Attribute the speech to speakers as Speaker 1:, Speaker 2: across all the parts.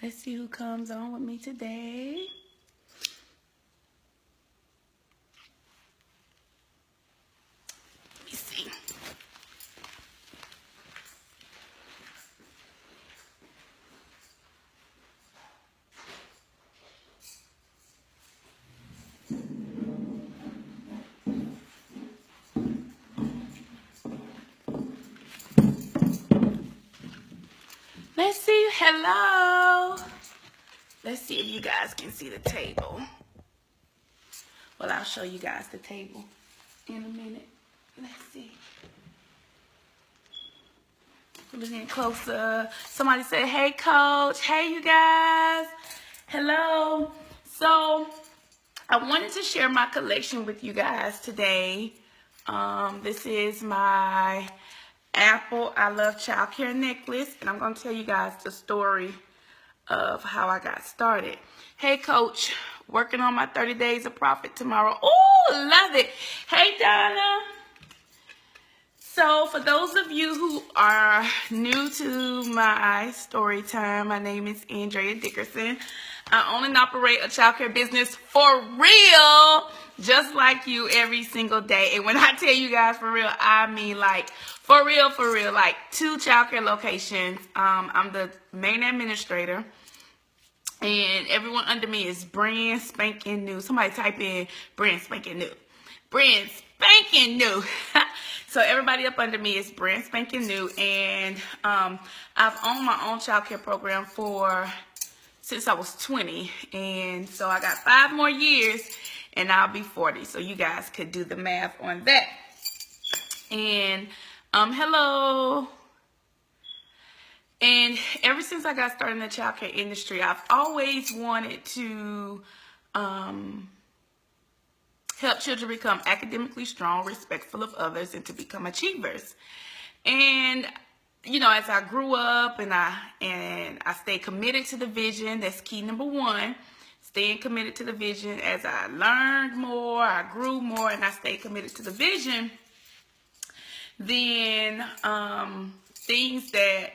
Speaker 1: Let's see who comes on with me today. Let me see. Let's see. Hello. Let's see if you guys can see the table. Well, I'll show you guys the table in a minute. Let's see. We're getting closer. Somebody said, hey, coach. Hey, you guys. Hello. So, I wanted to share my collection with you guys today. This is my Apple I Love Childcare necklace, and I'm going to tell you guys the story of how I got started. Hey, coach, working on my 30 days of profit tomorrow. Oh, love it. Hey, Donna. So, for those of you who are new to my story time, my name is Andrea Dickerson. I own and operate a childcare business for real, just like you, every single day. And when I tell you guys for real, I mean like for real, like 2 childcare locations. I'm the main administrator, and everyone under me is brand spanking new. Somebody type in brand spanking new. Brand spanking new. So everybody up under me is brand spanking new, and I've owned my own childcare program since I was 20, and so I got 5 more years, and I'll be 40. So you guys could do the math on that. And hello. And ever since I got started in the childcare industry, I've always wanted to help children become academically strong, respectful of others, and to become achievers. And you know, as I grew up and I stayed committed to the vision, that's key number 1, staying committed to the vision. As I learned more, I grew more, and I stayed committed to the vision, then things that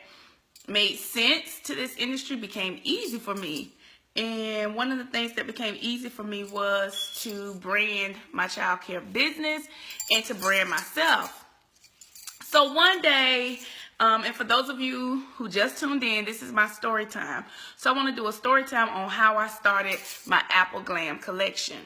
Speaker 1: made sense to this industry became easy for me. And one of the things that became easy for me was to brand my childcare business and to brand myself. So one day, and for those of you who just tuned in, this is my story time. So I want to do a story time on how I started my Apple Glam collection.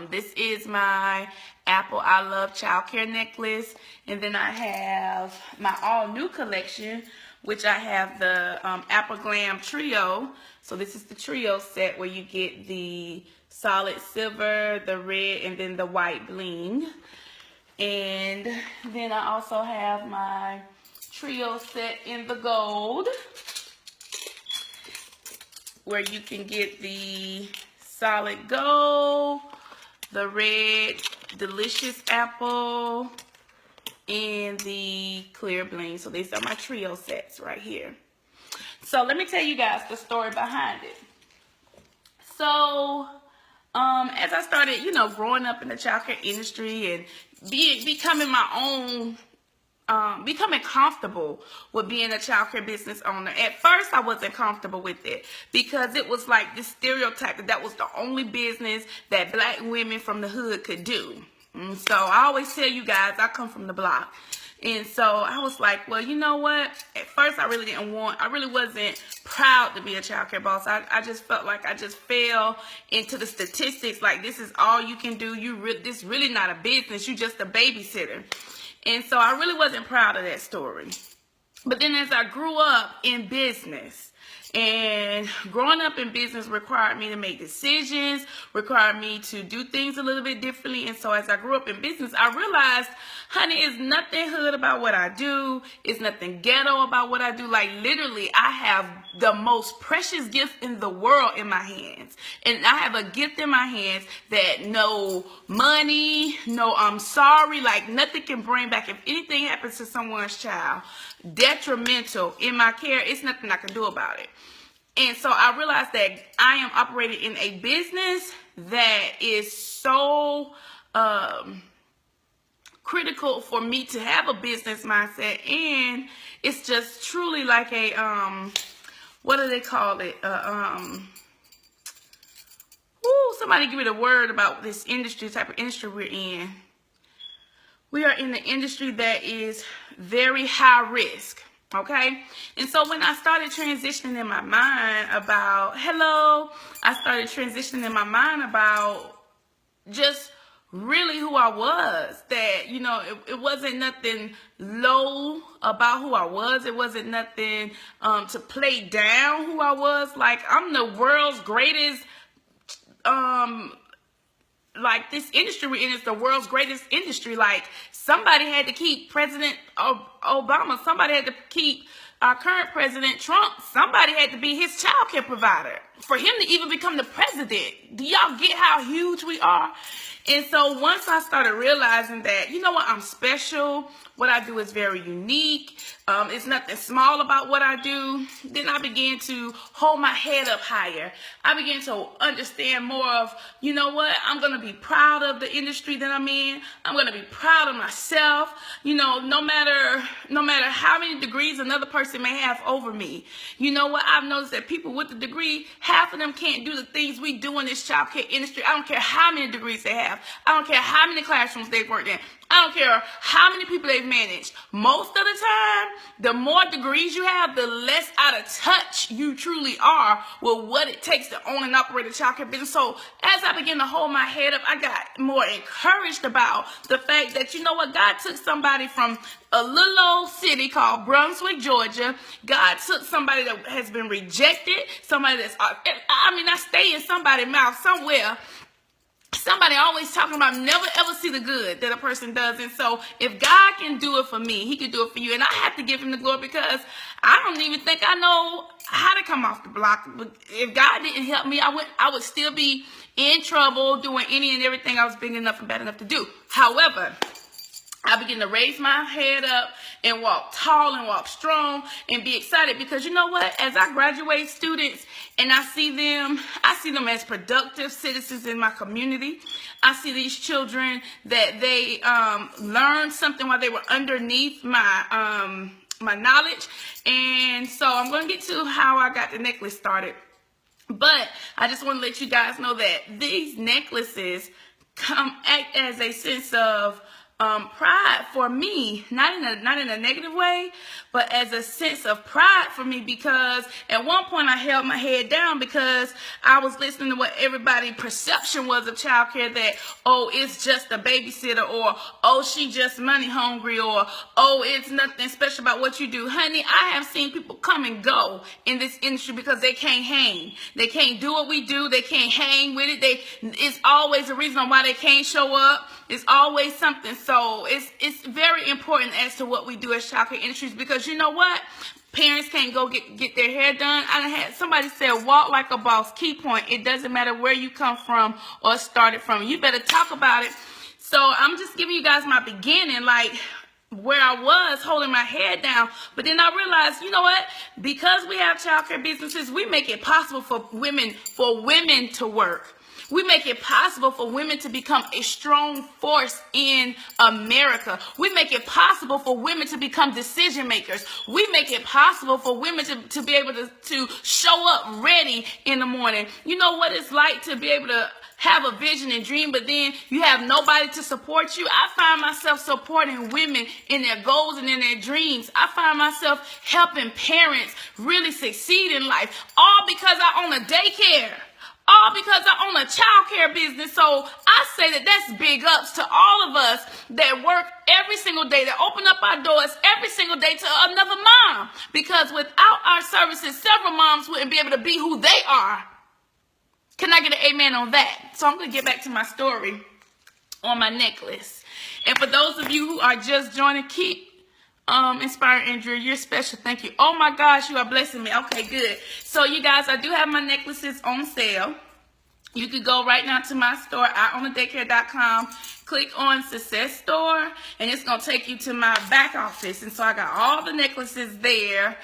Speaker 1: This is my Apple I Love Childcare necklace. And then I have my all new collection, which I have the Apple Glam Trio. So this is the trio set where you get the solid silver, the red, and then the white bling. And then I also have my trio set in the gold, where you can get the solid gold, the red delicious apple, and the clear bling. So these are my trio sets right here. So let me tell you guys the story behind it. So as I started, you know, growing up in the childcare industry and becoming my own, becoming comfortable with being a childcare business owner. At first, I wasn't comfortable with it because it was like this stereotype that was the only business that black women from the hood could do. And so I always tell you guys, I come from the block. And so I was like, well, you know what? At first, I really wasn't proud to be a childcare boss. I just felt like I just fell into the statistics. Like, this is all you can do. This really not a business. You just a babysitter. And so I really wasn't proud of that story. But then as I grew up in business, and growing up in business required me to make decisions, required me to do things a little bit differently. And so as I grew up in business, I realized, honey, it's nothing hood about what I do. It's nothing ghetto about what I do. Like, literally, I have the most precious gift in the world in my hands. And I have a gift in my hands that no money, no I'm sorry, like nothing can bring back. If anything happens to someone's child, detrimental in my care, it's nothing I can do about it. And so I realized that I am operating in a business that is so critical for me to have a business mindset, and it's just truly like a what do they call it? Somebody give me the word about this industry, type of industry we're in. We are in the industry that is very high risk, okay? And so when I started transitioning in my mind about, I started transitioning in my mind about just really who I was, that, you know, it wasn't nothing low about who I was. It wasn't nothing to play down who I was. Like, I'm the world's greatest, like, this industry we're in is the world's greatest industry. Like, somebody had to keep President Obama. Somebody had to keep our current President Trump. Somebody had to be his child care provider for him to even become the president. Do y'all get how huge we are? And so once I started realizing that, you know what, I'm special. What I do is very unique. It's nothing small about what I do. Then I began to hold my head up higher. I began to understand more of, you know what, I'm going to be proud of the industry that I'm in. I'm going to be proud of myself. You know, no matter how many degrees another person may have over me. You know what, I've noticed that people with the degree, half of them can't do the things we do in this child care industry. I don't care how many degrees they have. I don't care how many classrooms they've worked in. I don't care how many people they've managed. Most of the time, the more degrees you have, the less out of touch you truly are with what it takes to own and operate a childcare business. So as I began to hold my head up, I got more encouraged about the fact that, you know what, God took somebody from a little old city called Brunswick, Georgia. God took somebody that has been rejected, somebody that's, I stay in somebody's mouth somewhere. Somebody always talking about never ever see the good that a person does. And so if God can do it for me, he can do it for you. And I have to give him the glory, because I don't even think I know how to come off the block. But if God didn't help me, I would still be in trouble doing any and everything I was big enough and bad enough to do. However, I begin to raise my head up and walk tall and walk strong and be excited, because you know what? As I graduate students and I see them as productive citizens in my community. I see these children that they learned something while they were underneath my my knowledge. And so I'm going to get to how I got the necklace started. But I just want to let you guys know that these necklaces act as a sense of pride for me, not in a negative way, but as a sense of pride for me, because at one point I held my head down because I was listening to what everybody's perception was of childcare, that, oh, it's just a babysitter, or, oh, she just money hungry, or, oh, it's nothing special about what you do. Honey, I have seen people come and go in this industry because they can't hang. They can't do what we do. They can't hang with it. It's always a reason why they can't show up. It's always something. So it's very important as to what we do as childcare industries, because you know what? Parents can't go get their hair done. I had somebody said, walk like a boss. Key point. It doesn't matter where you come from or started from. You better talk about it. So I'm just giving you guys my beginning, like where I was holding my head down. But then I realized, you know what? Because we have childcare businesses, we make it possible for women to work. We make it possible for women to become a strong force in America. We make it possible for women to become decision makers. We make it possible for women to be able to show up ready in the morning. You know what it's like to be able to have a vision and dream, but then you have nobody to support you. I find myself supporting women in their goals and in their dreams. I find myself helping parents really succeed in life, all because I own a daycare. All because I own a childcare business. So I say that's big ups to all of us that work every single day, that open up our doors every single day to another mom. Because without our services, several moms wouldn't be able to be who they are. Can I get an amen on that? So I'm going to get back to my story on my necklace. And for those of you who are just joining, keep inspiring Andrea, you're special. Thank you. Oh my gosh, you are blessing me. Okay, good. So you guys, I do have my necklaces on sale. You could go right now to my store, iownadaycare.com, click on Success Store, and it's going to take you to my back office. And so I got all the necklaces there.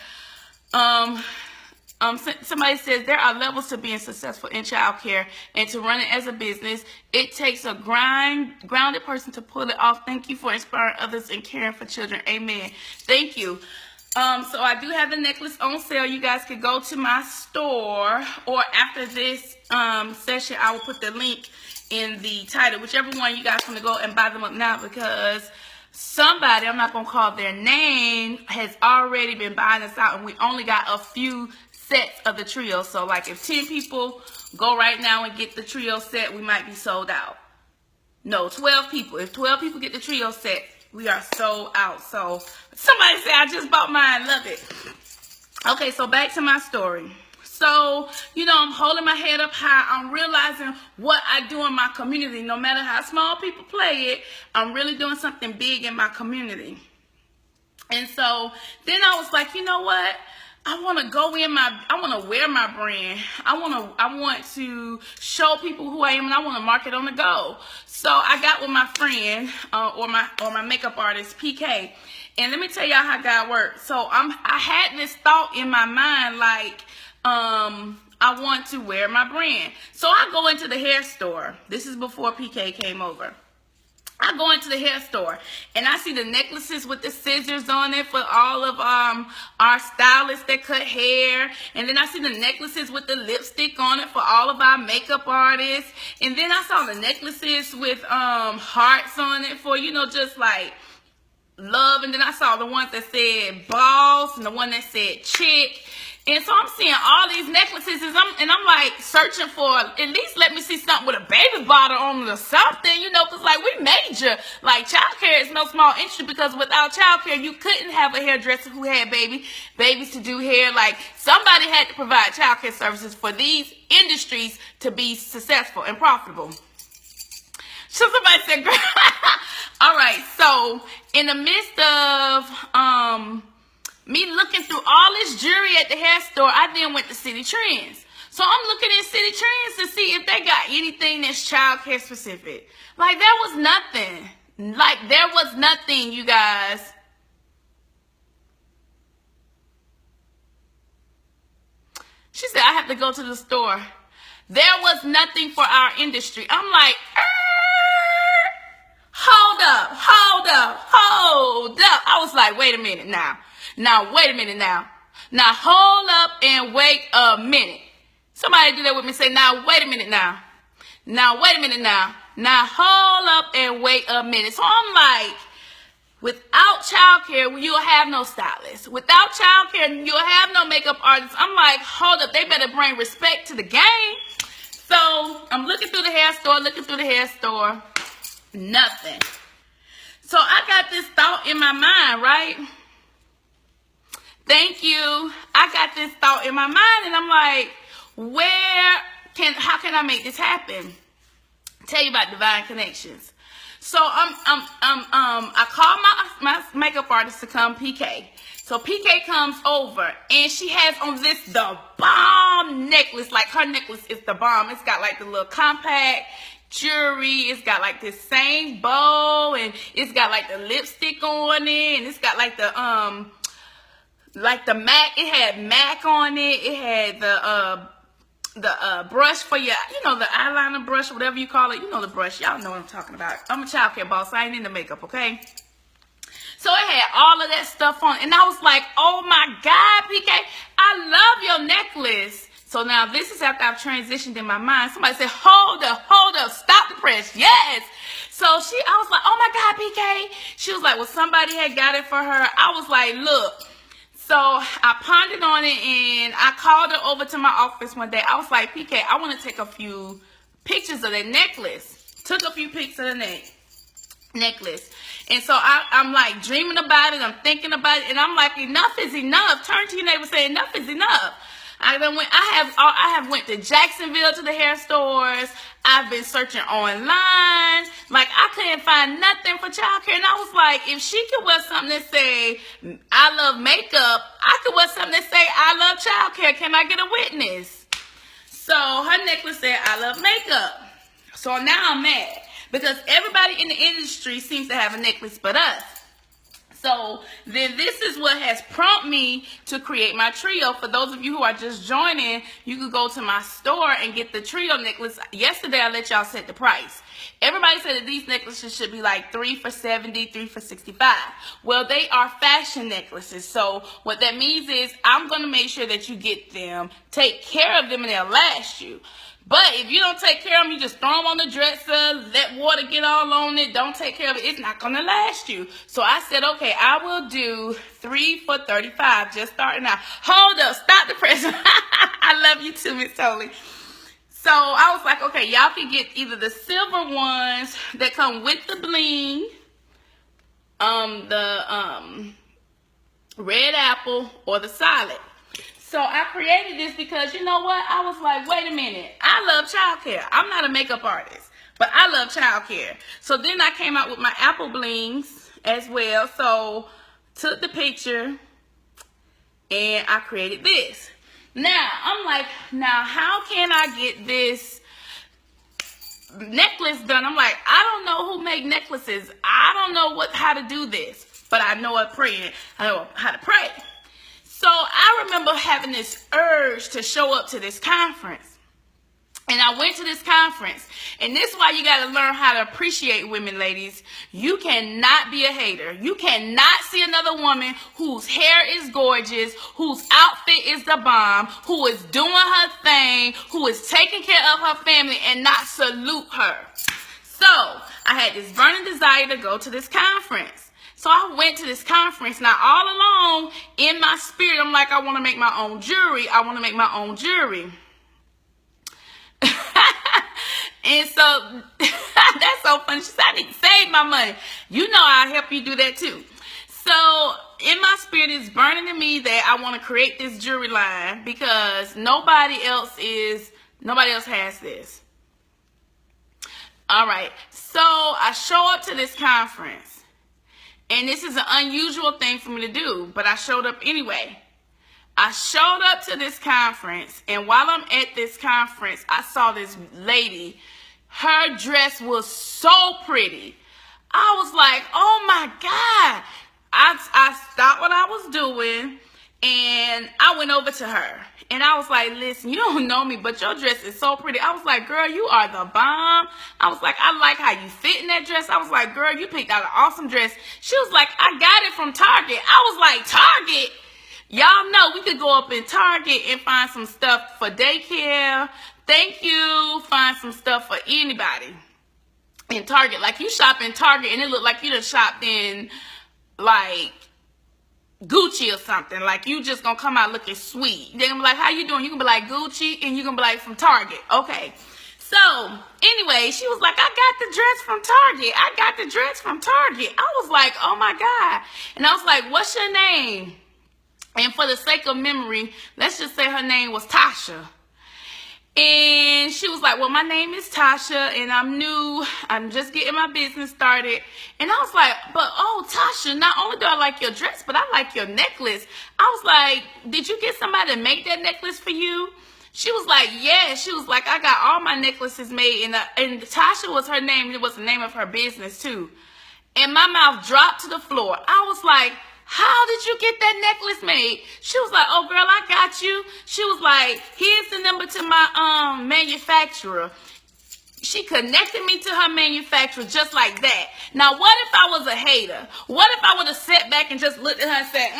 Speaker 1: Somebody says there are levels to being successful in childcare, and to run it as a business, it takes a grounded person to pull it off. Thank you for inspiring others and caring for children. Amen. Thank you. So I do have the necklace on sale. You guys can go to my store, or after this session, I will put the link in the title, whichever one you guys want to go and buy them up now, because somebody, I'm not going to call their name, has already been buying us out, and we only got a few sets of the trio. So like if 10 people go right now and get the trio set, we might be sold out. No, 12 people. If 12 people get the trio set, we are sold out. So somebody say, I just bought mine. Love it. Okay, so back to my story. So, you know, I'm holding my head up high. I'm realizing what I do in my community. No matter how small people play it, I'm really doing something big in my community. And so then I was like, you know what? I want to I want to wear my brand. I want to show people who I am, and I want to market on the go. So I got with my friend, or my makeup artist, PK. And let me tell y'all how God works. So I had this thought in my mind, like, I want to wear my brand. So I go into the hair store. This is before PK came over. I go into the hair store and I see the necklaces with the scissors on it for all of our stylists that cut hair. And then I see the necklaces with the lipstick on it for all of our makeup artists. And then I saw the necklaces with hearts on it for, you know, just like love. And then I saw the ones that said boss and the one that said chick. And so I'm seeing all these necklaces, and I'm like searching for, at least let me see something with a baby bottle on it or something, you know, because like we major. Like childcare is no small industry, because without childcare, you couldn't have a hairdresser who had babies to do hair. Like somebody had to provide childcare services for these industries to be successful and profitable. So somebody said, girl. All right, so in the midst of, me looking through all this jewelry at the hair store, I then went to City Trends. So I'm looking at City Trends to see if they got anything that's childcare specific. Like there was nothing. Like there was nothing, you guys. She said, I have to go to the store. There was nothing for our industry. I'm like, hold up. I was like, wait a minute now. Now, wait a minute now. Now, hold up and wait a minute. Somebody do that with me. Say, now, wait a minute now. Now, wait a minute now. Now, hold up and wait a minute. So I'm like, without childcare, you'll have no stylist. Without childcare, you'll have no makeup artist. I'm like, hold up. They better bring respect to the game. So I'm looking through the hair store, Nothing. So I got this thought in my mind, right? Thank you. I got this thought in my mind, and I'm like, how can I make this happen? Tell you about divine connections. So I called my makeup artist to come, PK. So PK comes over, and she has on the bomb necklace. Like her necklace is the bomb. It's got like the little compact jewelry. It's got like this same bow, and it's got like the lipstick on it, and it's got like the MAC. It had MAC on it. It had the brush for your, you know, the eyeliner brush, whatever you call it. You know the brush. Y'all know what I'm talking about. I'm a childcare boss. I ain't into makeup, okay? So it had all of that stuff on. And I was like, oh my God, PK, I love your necklace. So now this is after I've transitioned in my mind. Somebody said, hold up, stop the press. Yes. So I was like, oh my God, PK. She was like, well, somebody had got it for her. I was like, look. So I pondered on it, and I called her over to my office one day. I was like, PK, I want to take a few pictures of that necklace. Took a few pics of the necklace. And so I'm like dreaming about it. I'm thinking about it. And I'm like, enough is enough. Turn to your neighbor and say, enough is enough. I have went to Jacksonville to the hair stores. I've been searching online. Like I couldn't find nothing for childcare. And I was like, if she could wear something that say, I love makeup, I could wear something that say, I love childcare. Can I get a witness? So her necklace said, I love makeup. So now I'm mad because everybody in the industry seems to have a necklace but us. So So then this is what has prompted me to create my trio. For those of you who are just joining, you could go to my store and get the trio necklace. Yesterday I let y'all set the price. Everybody said that these necklaces should be like 3 for $70, 3 for $65. Well, they are fashion necklaces. So what that means is I'm going to make sure that you get them, take care of them, and they'll last you. But if you don't take care of them, you just throw them on the dresser, let water get all on it, don't take care of it, it's not going to last you. So I said, okay, I will do 3 for $35, just starting out. Hold up, stop the press. I love you too, Miss Tolly. So I was like, okay, y'all can get either the silver ones that come with the bling, the red apple, or the solid. So I created this because, you know what? I was like, wait a minute. I love childcare. I'm not a makeup artist, but I love childcare. So then I came out with my apple blings as well. So took the picture and I created this. Now, I'm like, now how can I get this necklace done? I'm like, I don't know who make necklaces. I don't know how to do this, but I know I know how to pray. So I remember having this urge to show up to this conference. And I went to this conference. And this is why you got to learn how to appreciate women, ladies. You cannot be a hater. You cannot see another woman whose hair is gorgeous, whose outfit is the bomb, who is doing her thing, who is taking care of her family, and not salute her. So I had this burning desire to go to this conference. So I went to this conference. Now, all along in my spirit, I'm like, I want to make my own jewelry. I want to make my own jewelry. And so that's so funny. She said, I need to save my money. You know I'll help you do that too. So in my spirit, it's burning in me that I want to create this jewelry line because nobody else has this. All right. So I show up to this conference. And this is an unusual thing for me to do, but I showed up anyway. I showed up to this conference, and while I'm at this conference, I saw this lady. Her dress was so pretty. I was like, oh my God. I stopped what I was doing, and I went over to her. And I was like, listen, you don't know me, but your dress is so pretty. I was like, girl, you are the bomb. I was like, I like how you fit in that dress. I was like, girl, you picked out an awesome dress. She was like, I got it from Target. I was like, Target? Y'all know we could go up in Target and find some stuff for daycare. Thank you. Find some stuff for anybody in Target. Like you shop in Target and it looked like you done shopped in like Gucci or something. Like you just gonna come out looking sweet. They're gonna be like, how you doing? You gonna be like Gucci and you gonna be like from Target. Okay. So anyway, she was like, I got the dress from Target. I got the dress from Target. I was like, oh my God. And I was like, what's your name? And for the sake of memory, let's just say her name was Tasha. And she was like, well, my name is Tasha, and I'm new. I'm just getting my business started. And I was like, but, oh, Tasha, not only do I like your dress, but I like your necklace. I was like, did you get somebody to make that necklace for you? She was like, yeah. She was like, I got all my necklaces made. And Tasha was her name. It was the name of her business, too. And my mouth dropped to the floor. I was like, how did you get that necklace made? She was like, oh, girl, I got you. She was like, here's the number to my manufacturer. She connected me to her manufacturer just like that. Now, what if I was a hater? What if I would have sat back and just looked at her and said,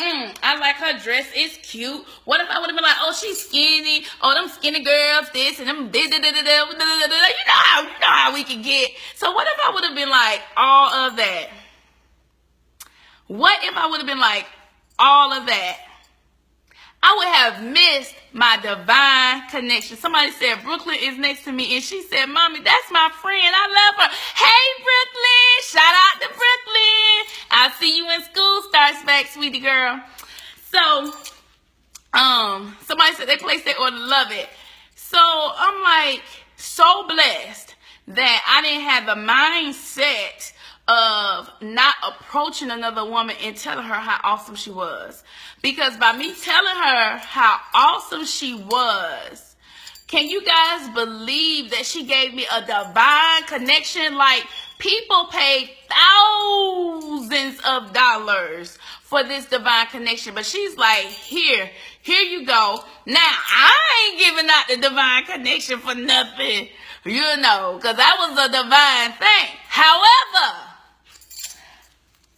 Speaker 1: I like her dress. It's cute. What if I would have been like, oh, she's skinny. Oh, them skinny girls, this and them. You know how we can get. So what if I would have been like all of that? What if I would have been like all of that? I would have missed my divine connection. Somebody said Brooklyn is next to me, and she said, Mommy, that's my friend. I love her. Hey, Brooklyn. Shout out to Brooklyn. I'll see you when school starts back, sweetie girl. So, somebody said they placed their order. Love it. So, I'm like so blessed that I didn't have the mindset of not approaching another woman and telling her how awesome she was. Because by me telling her how awesome she was, can you guys believe that she gave me a divine connection? Like People pay thousands of dollars for this divine connection. But she's like, here you go. Now, I ain't giving out the divine connection for nothing, because that was a divine thing. However,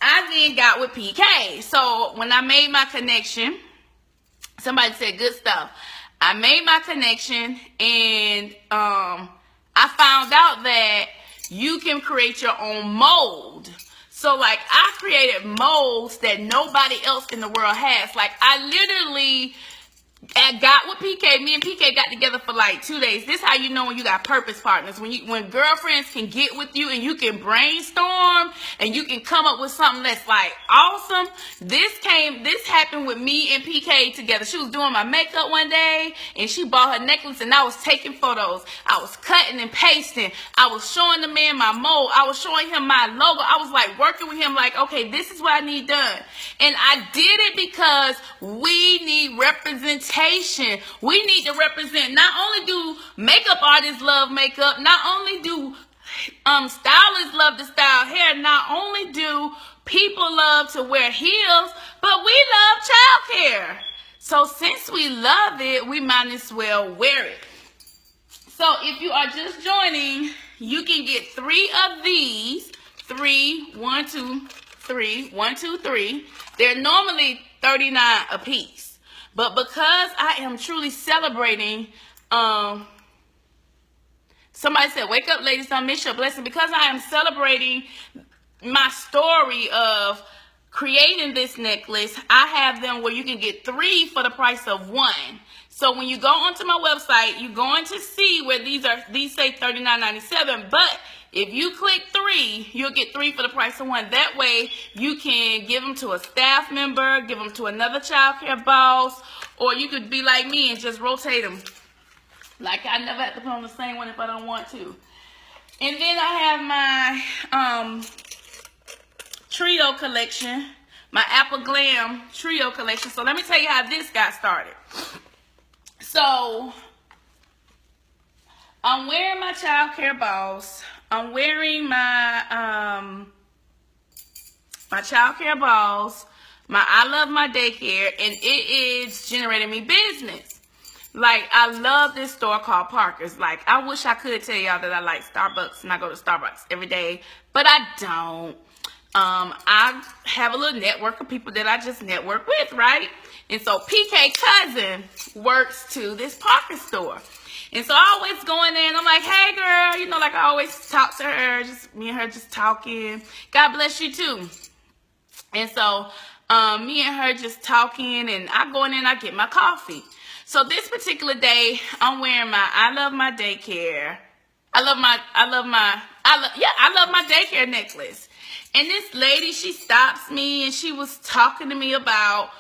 Speaker 1: I then got with PK. So when I made my connection, somebody said good stuff. I made my connection, and I found out that you can create your own mold. So like I created molds that nobody else in the world has. Like I literally got with PK. Me and PK got together for like 2 days. This is how you know when you got purpose partners. When girlfriends can get with you and you can brainstorm and you can come up with something that's like awesome. This happened with me and PK together. She was doing my makeup one day and she bought her necklace and I was taking photos. I was cutting and pasting. I was showing the man my mold. I was showing him my logo. I was like working with him like, okay, this is what I need done. And I did it because we need representation. We need to represent. Not only do makeup artists love makeup, not only do stylists love to style hair, not only do people love to wear heels, but we love childcare. So since we love it, we might as well wear it. So if you are just joining, you can get 3 of these. 1, 2, 3. They're normally $39 a piece. But because I am truly celebrating, somebody said, wake up ladies, don't miss your blessing. Because I am celebrating my story of creating this necklace, I have them where you can get 3 for the price of 1. So when you go onto my website, you're going to see where these say $39.97, but if you click 3, you'll get 3 for the price of 1. That way, you can give them to a staff member, give them to another childcare boss, or you could be like me and just rotate them. Like I never have to put on the same one if I don't want to. And then I have my trio collection, my Apple Glam trio collection. So let me tell you how this got started. So I'm wearing my childcare boss. I'm wearing my my childcare balls, my I love my daycare, and it is generating me business. Like I love this store called Parker's. Like I wish I could tell y'all that I like Starbucks and I go to Starbucks every day, but I don't. I have a little network of people that I just network with, right? And so PK cousin works to this Parker store. And so I always go in there and I'm like, hey girl, like I always talk to her, just me and her just talking. God bless you too. And so me and her just talking, and I go in there and I get my coffee. So this particular day, I'm wearing my I love my daycare. I love my daycare necklace. And this lady, she stops me and she was talking to me about,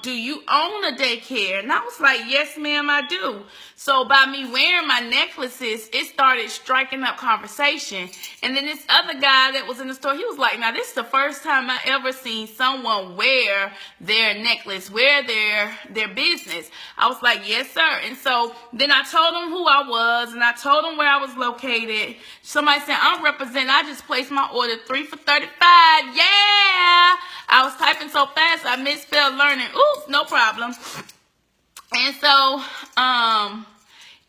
Speaker 1: do you own a daycare? And I was like, yes, ma'am, I do. So by me wearing my necklaces, it started striking up conversation. And then this other guy that was in the store, he was like, now this is the first time I ever seen someone wear their necklace, wear their business. I was like, yes, sir. And so then I told him who I was and I told him where I was located. Somebody said, I'm representing. I just placed my order 3 for $35. Yeah. I was typing so fast, I misspelled learning. Oops, no problem. And so,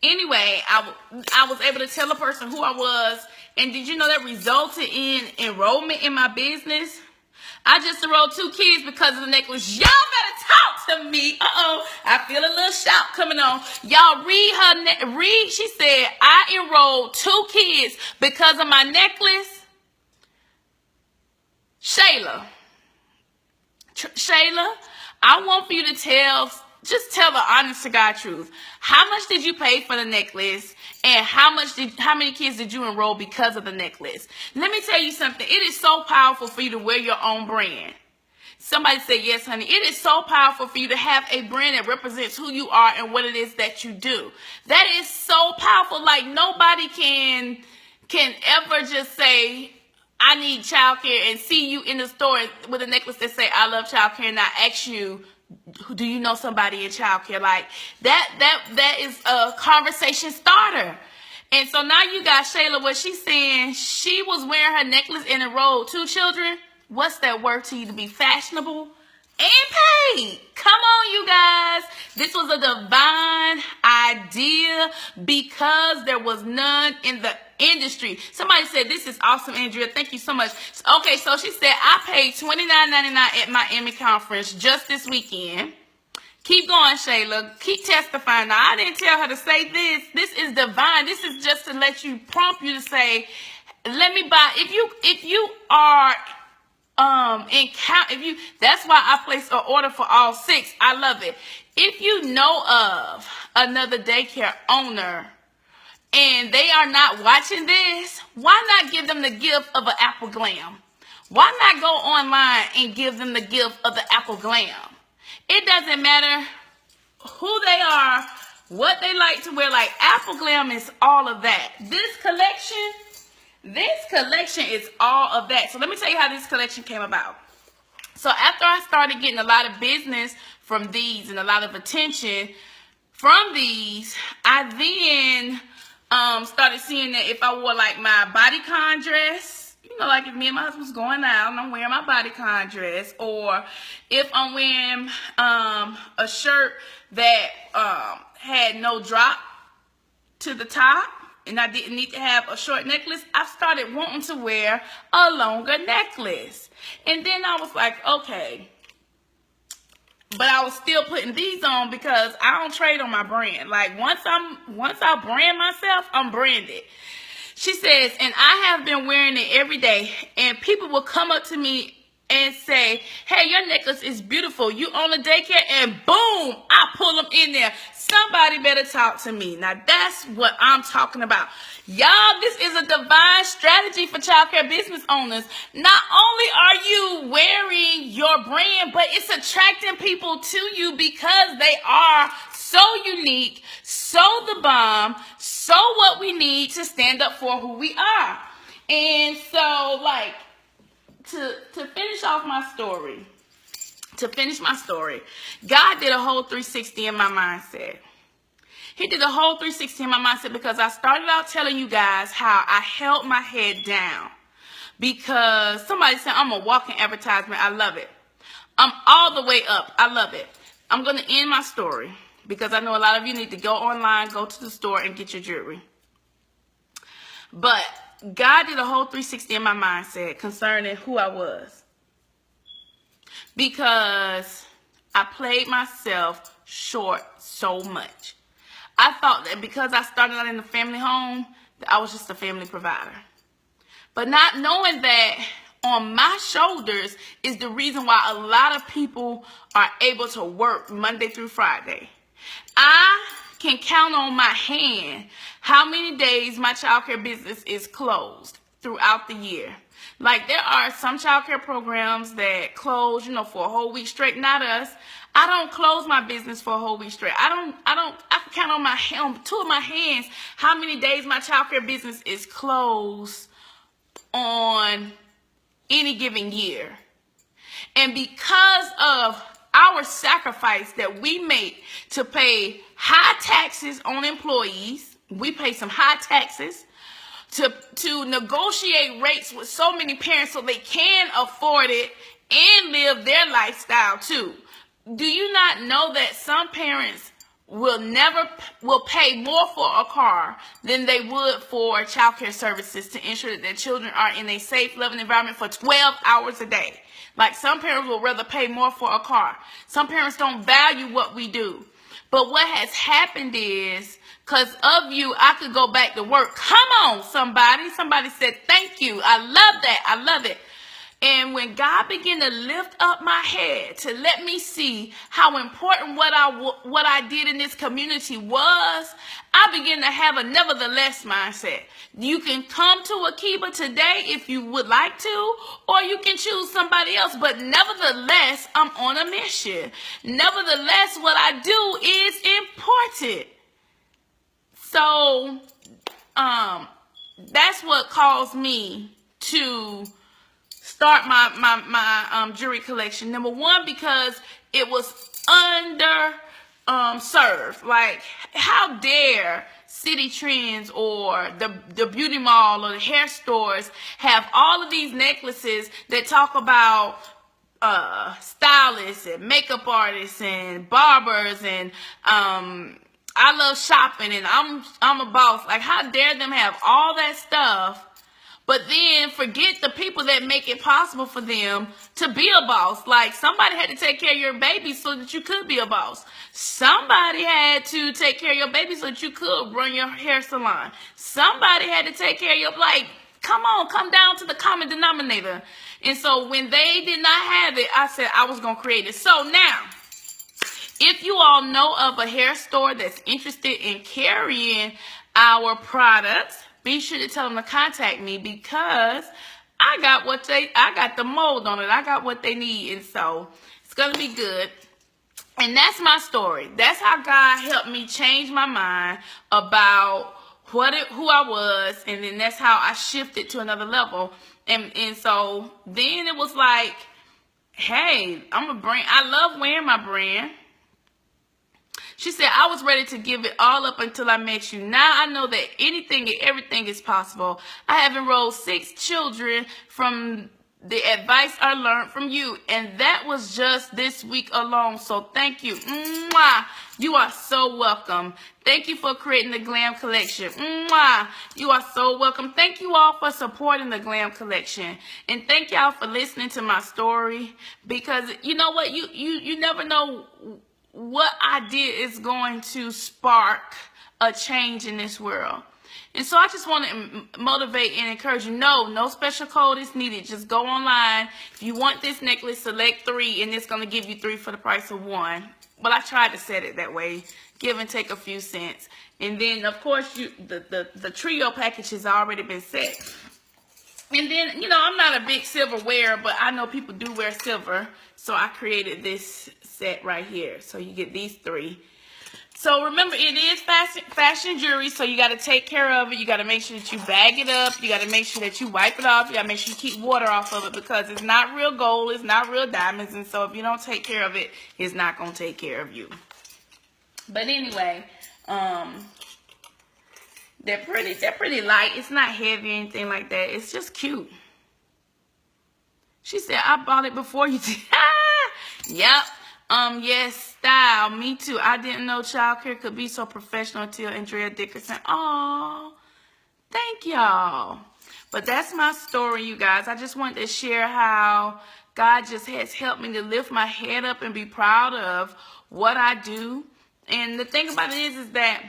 Speaker 1: anyway, I was able to tell a person who I was. And did you know that resulted in enrollment in my business? I just enrolled 2 kids because of the necklace. Y'all better talk to me. I feel a little shout coming on. Y'all read. She said, I enrolled 2 kids because of my necklace. Shayla, I want for you to just tell the honest to God truth. How much did you pay for the necklace? And how many kids did you enroll because of the necklace? Let me tell you something. It is so powerful for you to wear your own brand. Somebody said, yes, honey. It is so powerful for you to have a brand that represents who you are and what it is that you do. That is so powerful. Like nobody can ever just say, I need childcare, and see you in the store with a necklace that say I love childcare, and I ask you, do you know somebody in childcare? Like that is a conversation starter. And so now you got Shayla, what she's saying, she was wearing her necklace and enrolled 2 children. What's that worth to you to be fashionable and paid? Come on, you guys. This was a divine idea because there was none in the industry. Somebody said, this is awesome, Andrea. Thank you so much. Okay, so she said, I paid $29.99 at Miami conference just this weekend. Keep going, Shayla. Keep testifying. Now, I didn't tell her to say this. This is divine. This is just to let you, prompt you to say, let me buy. If you are that's why I placed an order for all 6. I love it. If you know of another daycare owner and they are not watching this, why not give them the gift of an Apple Glam? Why not go online and give them the gift of the Apple Glam? It doesn't matter who they are, what they like to wear. Like, Apple Glam is all of that. This collection is all of that. So let me tell you how this collection came about. So after I started getting a lot of business from these and a lot of attention from these, I then started seeing that if I wore like my bodycon dress, you know, like if me and my husband's going out and I'm wearing my bodycon dress, or if I'm wearing a shirt that had no drop to the top and I didn't need to have a short necklace, I started wanting to wear a longer necklace. And then I was like, okay. But I was still putting these on because I don't trade on my brand. Like, once I brand myself, I'm branded. She says, and I have been wearing it every day, and people will come up to me and say, hey, your necklace is beautiful. You own a daycare? And boom, I pull them in there. Somebody better talk to me. Now, that's what I'm talking about. Y'all, this is a divine strategy for childcare business owners. Not only are you wearing your brand, but it's attracting people to you because they are so unique, so the bomb, so what we need to stand up for who we are. And so, like, to finish off my story, God did a whole 360 in my mindset. He did a whole 360 in my mindset because I started out telling you guys how I held my head down because somebody said I'm a walking advertisement. I love it. I'm all the way up. I love it. I'm going to end my story because I know a lot of you need to go online, go to the store, and get your jewelry. But God did a whole 360 in my mindset concerning who I was. Because I played myself short so much. I thought that because I started out in a family home, that I was just a family provider. But not knowing that on my shoulders is the reason why a lot of people are able to work Monday through Friday. I can count on my hand how many days my childcare business is closed throughout the year. Like, there are some childcare programs that close, for a whole week straight. Not us. I don't close my business for a whole week straight. I can count on two of my hands how many days my childcare business is closed on any given year. And because of our sacrifice that we make to pay high taxes on employees, we pay some high taxes to negotiate rates with so many parents so they can afford it and live their lifestyle too. Do you not know that some parents will pay more for a car than they would for childcare services to ensure that their children are in a safe, loving environment for 12 hours a day? Like, some parents will rather pay more for a car. Some parents don't value what we do. But what has happened is, because of you, I could go back to work. Come on, somebody. Somebody said, thank you. I love that. I love it. And when God began to lift up my head to let me see how important what I did in this community was, I began to have a nevertheless mindset. You can come to Akiba today if you would like to, or you can choose somebody else. But nevertheless, I'm on a mission. Nevertheless, what I do is important. So, that's what caused me to start my jewelry collection. Number one, because it was served. Like, how dare City Trends or the beauty mall or the hair stores have all of these necklaces that talk about stylists and makeup artists and barbers and I love shopping and I'm a boss. Like, how dare them have all that stuff, but then forget the people that make it possible for them to be a boss. Like, somebody had to take care of your baby so that you could be a boss. Somebody had to take care of your baby so that you could run your hair salon. Somebody had to take care of your, like, come on, come down to the common denominator. And so when they did not have it, I said I was going to create it. So now, if you all know of a hair store that's interested in carrying our products, be sure to tell them to contact me, because I got the mold on it. I got what they need, and so it's gonna be good. And that's my story. That's how God helped me change my mind about who I was, and then that's how I shifted to another level. And so then it was like, hey, I'm a brand. I love wearing my brand. She said, I was ready to give it all up until I met you. Now I know that anything and everything is possible. I have enrolled 6 children from the advice I learned from you. And that was just this week alone. So thank you. Mwah. You are so welcome. Thank you for creating the Glam collection. Mwah. You are so welcome. Thank you all for supporting the Glam collection. And thank y'all for listening to my story. Because you know what? You never know what I did is going to spark a change in this world. And so I just want to motivate and encourage you. No special code is needed. Just go online. If you want this necklace, select 3, and it's going to give you 3 for the price of 1. But I tried to set it that way. Give and take a few cents. And then, of course, the trio package has already been set. And then, you know, I'm not a big silver wearer, but I know people do wear silver. So I created this set right here. So you get these 3. So remember, it is fashion jewelry, so you got to take care of it. You got to make sure that you bag it up. You got to make sure that you wipe it off. You got to make sure you keep water off of it, because it's not real gold. It's not real diamonds. And so if you don't take care of it, it's not going to take care of you. But anyway, they're pretty light. It's not heavy or anything like that. It's just cute. She said, I bought it before you did. Yep. Yes, style. Me too. I didn't know childcare could be so professional until Andrea Dickerson. Oh, thank y'all. But that's my story, you guys. I just wanted to share how God just has helped me to lift my head up and be proud of what I do. And the thing about it is that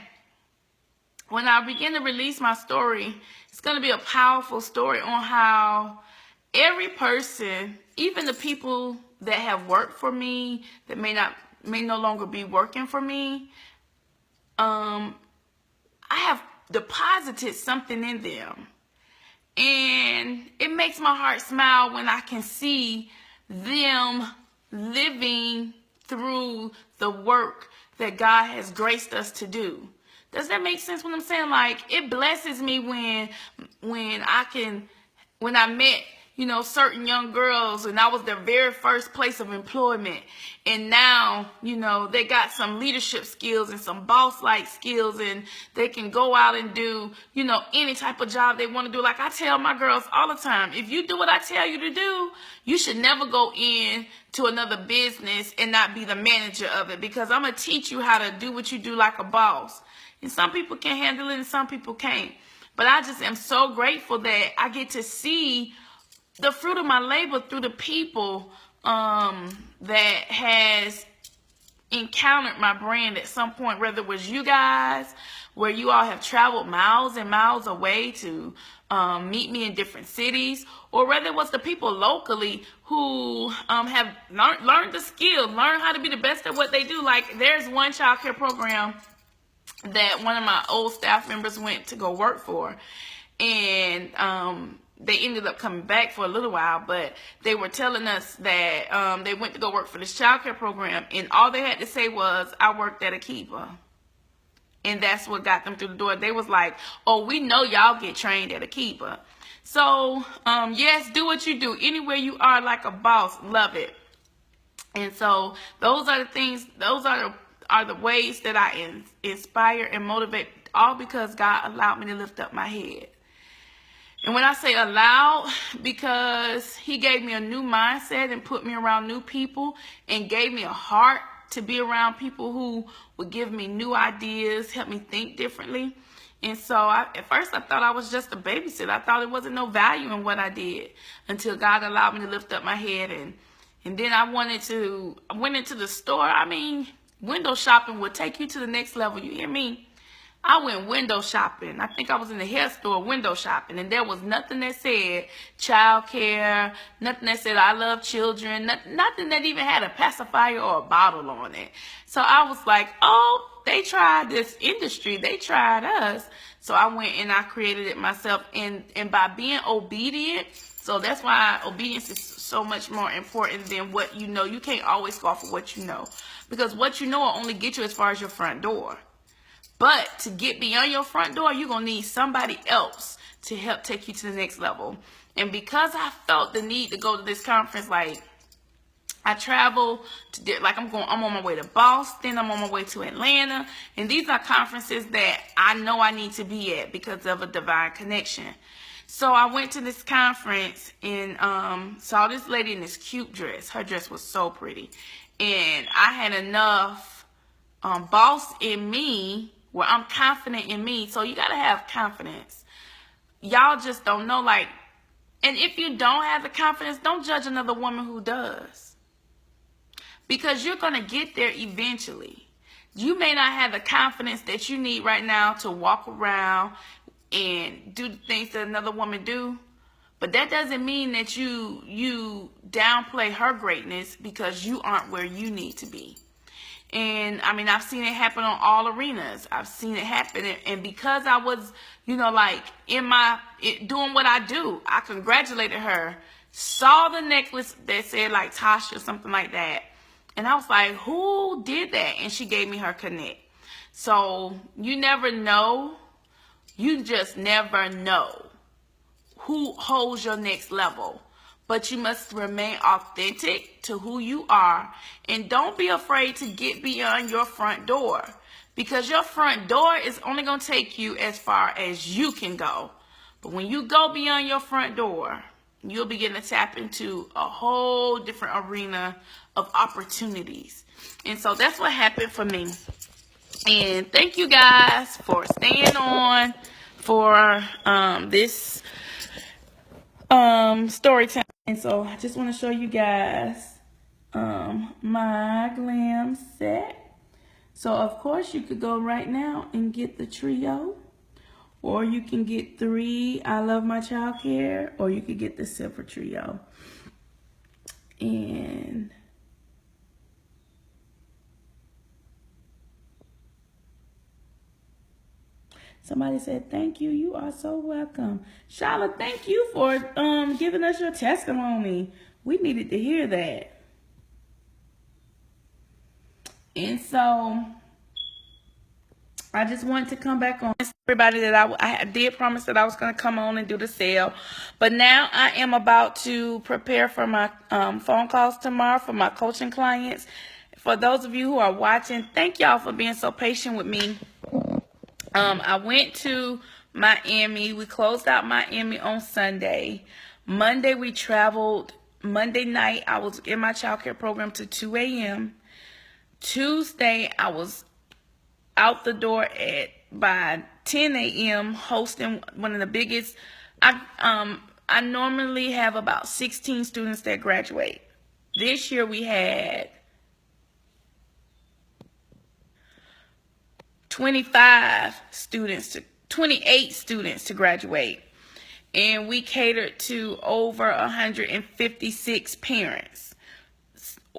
Speaker 1: when I begin to release my story, it's going to be a powerful story on how every person, even the people that have worked for me, that may no longer be working for me, I have deposited something in them. And it makes my heart smile when I can see them living through the work that God has graced us to do. Does that make sense what I'm saying? Like, it blesses me when I met, you know, certain young girls, and I was their very first place of employment. And now, you know, they got some leadership skills and some boss-like skills, and they can go out and do, you know, any type of job they want to do. Like I tell my girls all the time, if you do what I tell you to do, you should never go in to another business and not be the manager of it, because I'm going to teach you how to do what you do like a boss. And some people can handle it and some people can't. But I just am so grateful that I get to see the fruit of my labor through the people that has encountered my brand at some point, whether it was you guys, where you all have traveled miles and miles away to meet me in different cities, or whether it was the people locally who have learned the skill, learned how to be the best at what they do. Like, there's one child care program that one of my old staff members went to go work for, and they ended up coming back for a little while, but they were telling us that they went to go work for this child care program, and all they had to say was, I worked at a keeper. And that's what got them through the door. They was like, oh, we know y'all get trained at a keeper. So, yes, do what you do. Anywhere you are like a boss, love it. And so those are the things, those are the ways that I inspire and motivate all because God allowed me to lift up my head. And when I say allowed, because he gave me a new mindset and put me around new people and gave me a heart to be around people who would give me new ideas, help me think differently. And so at first I thought I was just a babysitter. I thought there wasn't no value in what I did until God allowed me to lift up my head. And then I went into the store. I mean, window shopping would take you to the next level. You hear me? I went window shopping. I think I was in the hair store window shopping, and there was nothing that said childcare, nothing that said I love children, nothing that even had a pacifier or a bottle on it. So I was like, oh, they tried this industry. They tried us. So I went and I created it myself. And by being obedient, so that's why obedience is so much more important than what you know. You can't always go off of what you know, because what you know will only get you as far as your front door. But to get beyond your front door, you're going to need somebody else to help take you to the next level. And because I felt the need to go to this conference, like I travel to, like I'm on my way to Boston, I'm on my way to Atlanta. And these are conferences that I know I need to be at because of a divine connection. So I went to this conference and saw this lady in this cute dress. Her dress was so pretty. And I had enough boss in me where I'm confident in me. So you got to have confidence. Y'all just don't know, like, and if you don't have the confidence, don't judge another woman who does. Because you're going to get there eventually. You may not have the confidence that you need right now to walk around and do the things that another woman do. But that doesn't mean that you downplay her greatness because you aren't where you need to be. And I mean, I've seen it happen on all arenas. I've seen it happen. And because I was, like doing what I do, I congratulated her, saw the necklace that said like Tasha or something like that. And I was like, who did that? And she gave me her connect. So you never know. You just never know who holds your next level. But you must remain authentic to who you are. And don't be afraid to get beyond your front door. Because your front door is only going to take you as far as you can go. But when you go beyond your front door, you'll begin to tap into a whole different arena of opportunities. And so that's what happened for me. And thank you guys for staying on for this story time. And so I just want to show you guys my Glam set. So of course you could go right now and get the trio, or you can get 3 I Love My Childcare, or you could get the silver trio. And somebody said, thank you. You are so welcome. Shala, thank you for giving us your testimony. We needed to hear that. And so I just wanted to come back on. Everybody that I did promise that I was going to come on and do the sale. But now I am about to prepare for my phone calls tomorrow for my coaching clients. For those of you who are watching, thank y'all for being so patient with me. I went to Miami. We closed out Miami on Sunday. Monday we traveled. Monday night I was in my childcare program to 2 a.m. Tuesday I was out the door by 10 a.m. hosting one of the biggest. I normally have about 16 students that graduate. This year we had 28 students to graduate, and we catered to over 156 parents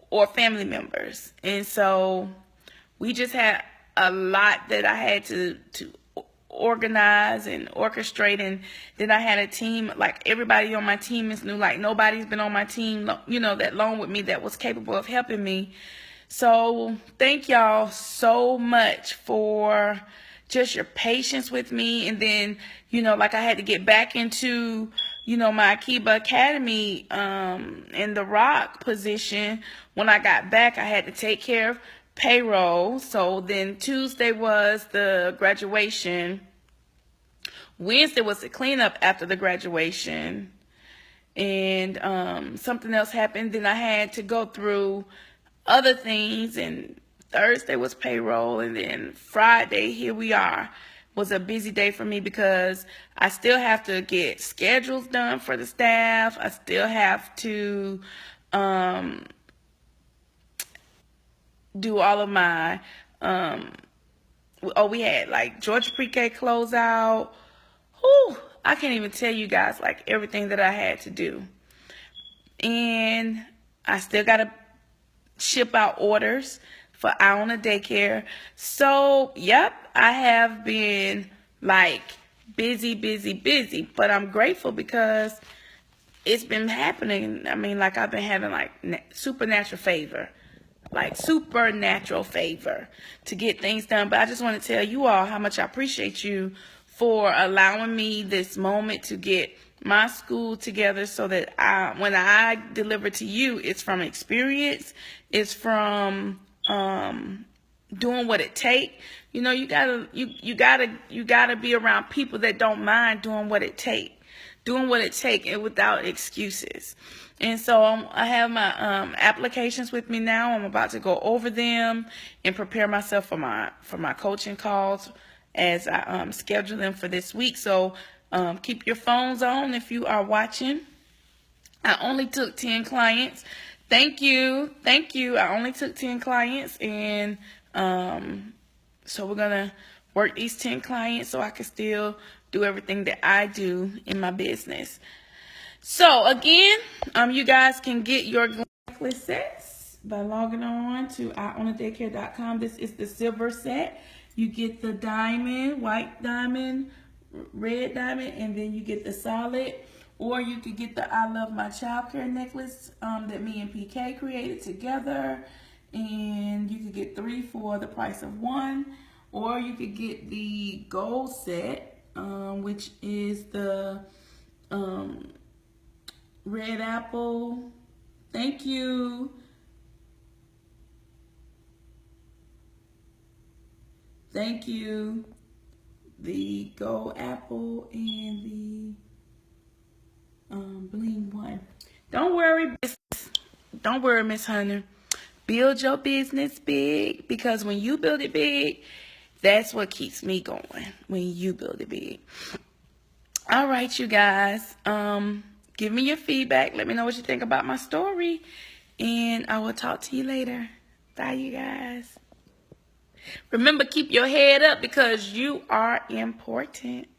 Speaker 1: or family members. And so we just had a lot that I had to organize and orchestrate. And then I had a team, like everybody on my team is new. Like nobody's been on my team, that long with me that was capable of helping me. So thank y'all so much for just your patience with me. And then, like I had to get back into, my Akiba Academy in the rock position. When I got back, I had to take care of payroll. So then Tuesday was the graduation. Wednesday was the cleanup after the graduation. And something else happened. Then I had to go through other things. And Thursday was payroll. And then Friday, here we are, was a busy day for me because I still have to get schedules done for the staff. I still have to do all of my, we had like Georgia Pre-K closeout. Whew, I can't even tell you guys like everything that I had to do. And I still got to ship out orders for Iona Daycare. So, yep, I have been like busy, but I'm grateful because it's been happening. I mean, like I've been having like supernatural favor to get things done. But I just want to tell you all how much I appreciate you for allowing me this moment to get my school together so that when I deliver to you, it's from experience. It's from doing what it takes. You know, you gotta be around people that don't mind doing what it takes. And without excuses. And so I have my applications with me now. I'm about to go over them and prepare myself for my coaching calls as I schedule them for this week. So keep your phones on if you are watching. I only took 10 clients. Thank you. I only took 10 clients, and so we're gonna work these 10 clients so I can still do everything that I do in my business. So again, you guys can get your necklace sets by logging on to ionadaycare.com. This is the silver set. You get the diamond, white diamond, red diamond, and then you get the solid. Or you could get the I Love My Childcare necklace that me and PK created together. And you could get 3 for the price of 1. Or you could get the gold set, which is the red apple. Thank you. The gold apple and the bling one. Don't worry, Miss Hunter. Build your business big, because when you build it big, that's what keeps me going. When you build it big. All right, you guys. Give me your feedback. Let me know what you think about my story, and I will talk to you later. Bye, you guys. Remember, keep your head up because you are important.